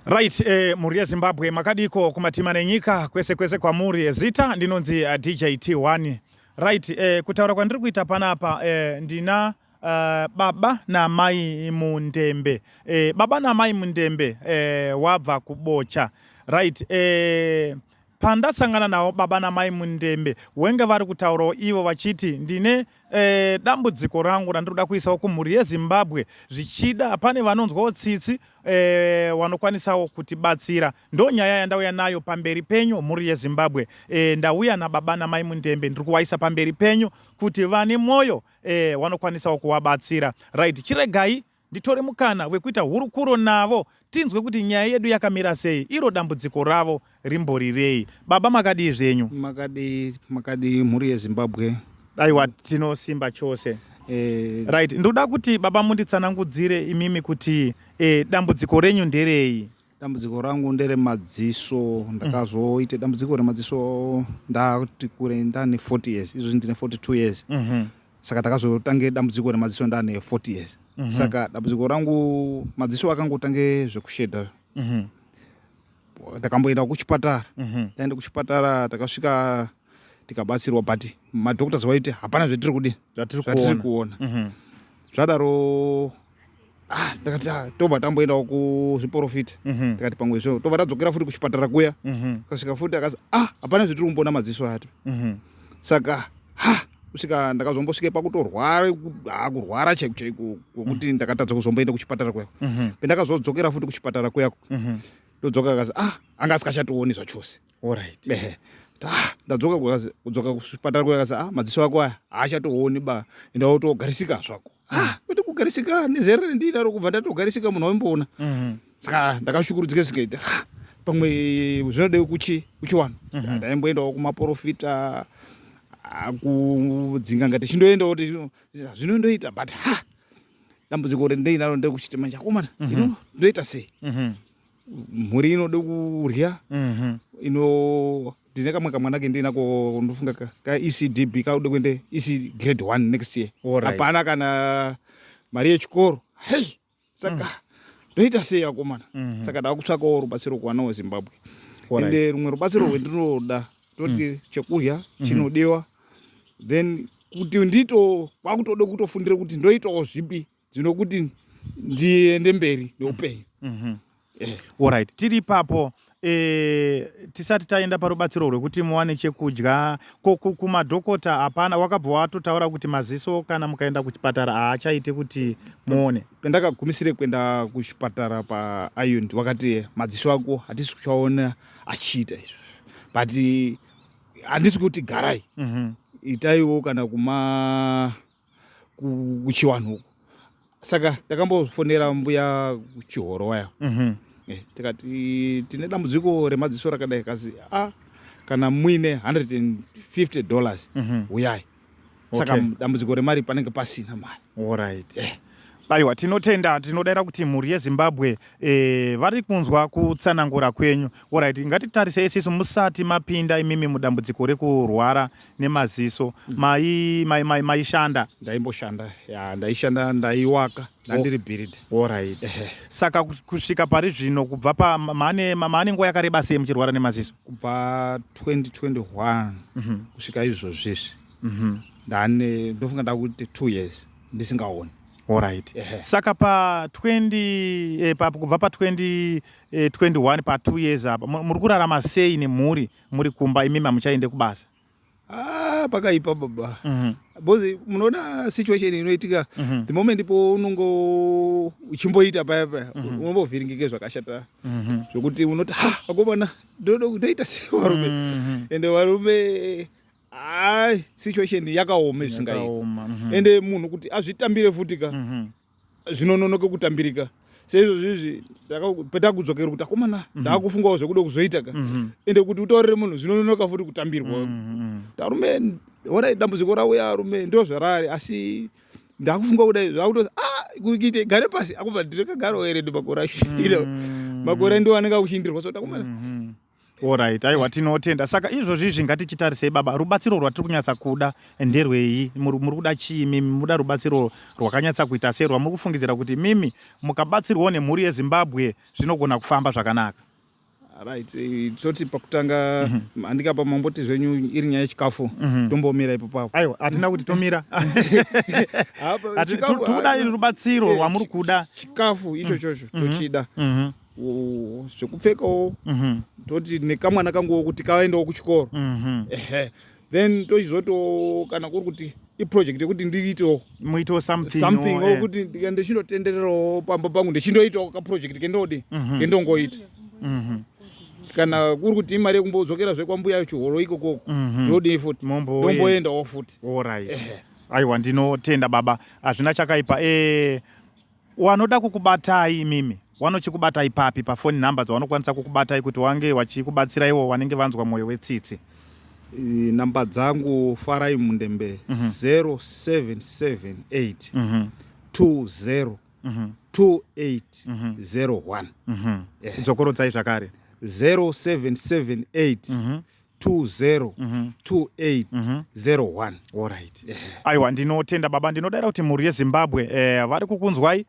Right, muri Zimbabwe makadiko kumatima nenyika kwese kwa muri zita ndinonzi DJ T1. Right, kutaura kwandiri kuita panapa ndina baba na mai mundembe. Baba na mai mundembe wabva kubocha. Right, pandasangana nawo baba na mai mundembe wenge vari kutaurawo ivo vachiti ndine dambudziko rangu randiroda kuisawo kumhuri yeZimbabwe zvichida pane vanonzwawo tsitsi vanokwanisawo kutibatsira. Ndo nyaya yandauya nayo pamberi penyu mhuri yeZimbabwe. Ndauya nababa namai mundembe ndiri kuvaisa pamberi penyu kuti vane mwoyo vanokwanisawo kuvabatsira. Right, chiregai nditore mukana wekuita hurukuro navo tinzwe kuti nyaya yedu yakamira sei, iro dambudziko ravo rimborirei. Baba makadi zvenyu? Makadi mhuri yeZimbabwe. Aiwa, tinosimba chose. Right, ndoda kuti baba munditsanangudzire imimi kuti dambudziko renyu nderei? Dambudziko rangu ndere madziso. Ndakazoite dambudziko remadziso ndati kure ndane 40 years. Izvo ndine 42 years. Saka ndakazotange dambudziko remadziso ndane 40 years. Saka dambudziko rangu madziso akangotange zvekushedha. Takamboenda kuchipatara. Taenda kuchipatara takasvika tikabatsirwa but madhokuta zvaiti hapana zvetiri kudi zvatiri kuona. Zvadaro ndakati tobva tamboendawo kuzviprofita. Tikati pamwe izvo tobva tadzokera futi kuchipatara kuya. Kasvika futi akazi hapana zvetiri kumboona madziso ati. Saka kusvika ndakazombosvike pakutorwara kurwara chaiko kwekuti ndakatadza kuzomboenda kuchipatara kuyako. Pendakazodzokera futi kuchipatara kuyako ndodzoka akazi anga asikachatooni zvachose. Alright. Ndadzoka kudzoka kuchipatara kuyako akazi madziso ako aya haachatooni ba enda wotogarisika zvako. Kuti kugarisika nezera rendinaro kubva ndatogarisika munhu wemboona. Saka ndakashukurudzika zikaita pamwe zvinode kuchiwana. Ndaimboendawo kumaprofita kudzinga ngati chindoendawo kuti zvinondoita but dambudziko rendinaro ndekuchiti manje akomana ndoita sei. Mhuri inode kurya. Ndine kamwe kamwana kendinako ndofunga ka ECDB kaude kuende EC grade 1 next year. Hapana kana mari yechikoro. Saka ndoita sei akomana. Saka ndakutsvakawo rubatsiro kuwana weZimbabwe. Ende rumwe rubatsiro rwendinoda toti chekurya chinodiwa. Then kuti ndito kwakutode kutofundira kuti ndoitawo zvipi zvinokuti ndiende mberi neupenyu. Alright, tiri papo tisati taenda parubatsiro rwekuti muwane chekudya kumadhokota hapana. Wakabva watotaura kuti maziso kana mukaenda kuchipatara haachaite kuti muone? Pendakagumisire kuenda kuchipatara paION wakati madziso ako hatisi kuchaona achiita izvo but handisi kuti garai itaiwo kana kuchiwanhu uko. Saka ndakambofonera mbuya kuchihoro waya. Tikati tine dambudziko remadziso rakadai kazi kana muine $150 uyai. Saka dambudziko remari panenge pasina mari. Alright. Aiwa, tinotenda, tinodaira kuti mhuri yeZimbabwe vari kunzwa kutsanangura kwenyu. Alright, ngatitarise isisu musati mapinda imimi mudambudziko rekurwara nemaziso. Maishanda? Ndaimboshanda. Ndaishanda ndaiwaka. Ndandiri buried. Alright. Saka kusvika pari zvino kubva mane nguva yakareba sei muchirwara nemaziso? Kubva 2021 kusvika izvozvizvi. Ndofunga ndakuti 2 years ndisingaoni. Alright. Saka kubva pa 2021 pa 2 years apa muri kurarama sei nemhuri muri kumba imimi muchaende kubasa? Pakaipa baba. Bozi munoona situation inoitika the moment ipo unongo uchimboita paya unombovhiringike zvakashata zvokuti unoti akomana ndoita sei varume. Ende varume situation yakaoma zvisingaita. Ende munhu kuti azvitambire futika zvinononoka kutambirika. Seizvo zvizvi petakudzokera kuti akomana ndakufungawo zvekuda kuzoita ka. Ende kuti utaurire munhu zvinononoka futi kutambirwa. Tarume ora dambudziko rauya rume ndo zvarari asi ndakufunga kudai zvakutozi kuite gare pasi akubva ndirekagarawo here makore acho. Makore ndo anenge kushindirwa so takomana Alright, aiwa tinotenda. Saka izvozvi ngatichitarisei baba, rubatsiro rwatiri kunyatsa kuda nderwei? Muri kuda chii mimi? Muda rubatsiro rwakanyatsa kuita sei rwamuri kufungidzira kuti mimi mukabatsirwawo nemhuri yeZimbabwe zvinogona kufamba zvakanaka? Right, toti pakutanga handikapa mamboti zvenyu iri nyaya yechikafu tombomira ipapo. Aiwa, hatina kuti tomira. Toda rubatsiro rwamuri kuda. Chikafu icho chocho tochida. Zvekupfekawo toti nekamwana kanguwo kuti kaendawo kuchikoro. Then tochizoto kana kuri kuti iproject yekuti ndiitewo muitewo something kuti ndichindotendererawo pamba pangu ndichindoitawo kaproject kendodi kendongoita. Kana kuri kuti imari yekumbozokera zvekwambuya chihoro ikoko ndodi futi ndomboendawo futi. Alright. Aiwa ndinotenda baba, hazvina chakaipa. Wanoda kukubatai mimi, wanochikubatai papi pafoni namba dzavanokwanisa kukubatai kuti wange vachikubatsira ivo vanenge vanzwa mwoyo wetsitsi? Namba dzangu Farai Mundembe 0778 20 2801. Dzokorodzai zvakare 0778 20 2801. Alright. Aiwa ndinotenda baba, ndinodara kuti mhuri yeZimbabwe vari kukunzwai,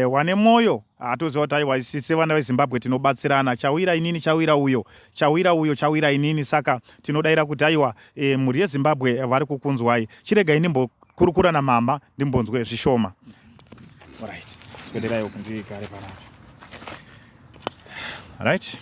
wane mwoyo. Hatoziva kuti aiwa sisi vana veZimbabwe tinobatsirana, chawira inini chawira uyo, chawira uyo chawira inini. Saka tinodaira kuti aiwa mhuri yeZimbabwe vari kukunzwai. Chiregai ndimbokurukura namama ndimbonzwe zvishoma. Alright, swederai uku ndigare panapa. Alright.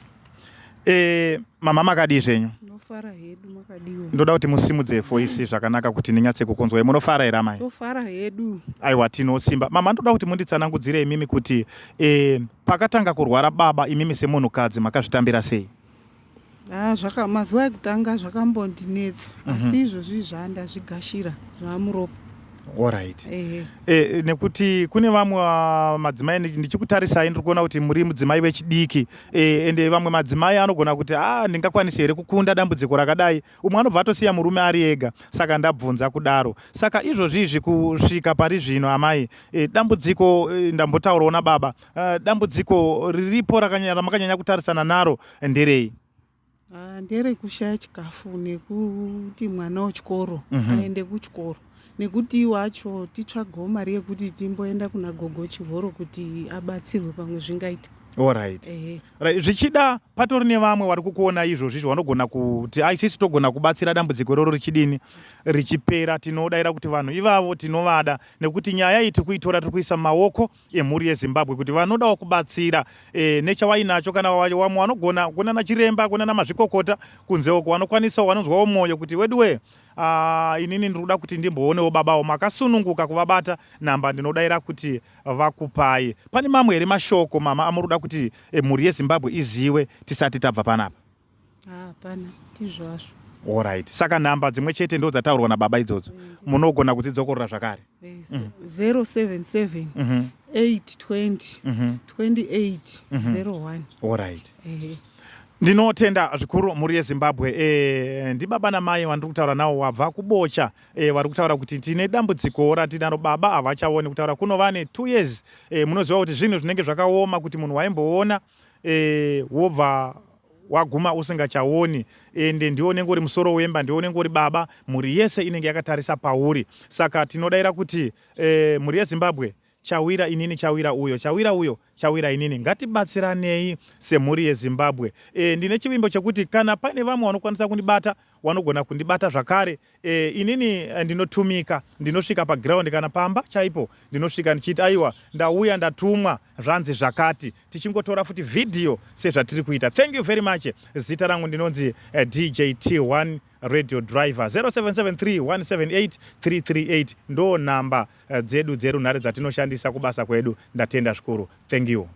Mama makadi zvenyu? Nofara hedu makadiwa. Ndoda kuti musimudze voice zvakanaka kuti ndinyatse kukunzwai. Munofara here amai? Nofara hedu. Aiwa tinosimba. Mama ndoda kuti munditsanangudzire imimi kuti pakatanga kurwara baba imimi semunhukadzi makazvitambira sei? Mazuva ekutanga zvakambondinetsa, asi izvozvi zvandazvigashira zvamuropa. Alright. Nekuti kune vamwe madzimai ndichikutarisai ndiri kuona kuti muri mudzimai wechidiki, ende vamwe madzimai anogona kuti ndingakwanisi here kukunda dambudziko rakadai. Umwe anobva atosiya murume ari ega, saka ndabvunza kudaro. Saka izvozvizvi kusvika pari zvino amai, dambudziko ndambotaurawo nababa, dambudziko riripo ramakanyanya kutarisana naro nderei? Ndere kushaya chikafu nekuti mwana wechikoro aende kuchikoro. Nekuti wacho titsvagawo mari yekuti timboenda kuna gogo chihoro kuti abatsirwe pamwe zvingaita. Alright. Right. Zvichida patori nevamwe vari kukuona izvozvi vanogona kuti sisi togona kubatsira dambudziko iroro richidini richipera. Tinodaira kuti vanhu ivavo tinovada, nekuti nyaya iyi tiri kuitora tiri kuisa maoko emhuri yeZimbabwe kuti vanodawo kubatsira nechawainacho. Kana vamwe vanogona kuonana chiremba, kuonana mazvikokota kunzewo kwanokwanisawo, vanonzwawo mwoyo kuti weduwe inini ndinoda kuti ndimboonewo babawo, makasununguka kuvabata. Namba ndinodaira kuti vakupai. Pane mamwe here mashoko mama amuruda kuti mhuri yeZimbabwe iziwe tisati tabva panapa? Hapana, tizvazvo. Alright. Saka namba dzimwe chete ndo dzataurwa nababa idzodzo munogona kutidzokorora zvakare? 077 820 2801. Alright. Ndinotenda zvikuru mhuri yeZimbabwe. Ndibaba namai vandiri kutaura navo wabva kubocha, vari kutaura kuti tine dambudziko ratinaro baba havachaoni, kutaura kunova ne2 years. Munoziva kuti zvinhu zvinenge zvakaoma kuti munhu waimboona wobva waguma usingachaoni, ende ndiwo unenge uri musoro wemba, ndiwo unenge uri baba, mhuri yese inenge yakatarisa pauri. Saka tinodaira kuti mhuri yeZimbabwe, chawira inini chawira uyo, chawira uyo chawira inini, ngatibatsiranei semhuri yeZimbabwe. Ndine chivimbo chekuti kana pane vamwe vanokwanisa kundibata vanogona kundibata zvakare. Inini ndinotumika, ndinosvika paground kana pamba chaipo, ndinosvika ndichiti aiwa ndauya ndatumwa zvanzi zvakati, tichingotora futi video sezvatiri kuita. Thank you very much. Zita rangu ndinonzi DJ T1 Radio Driver. 0773 178 338 ndo namba dzedu dzerunhare dzatinoshandisa kubasa kwedu. Ndatenda zvikuru. Thank you.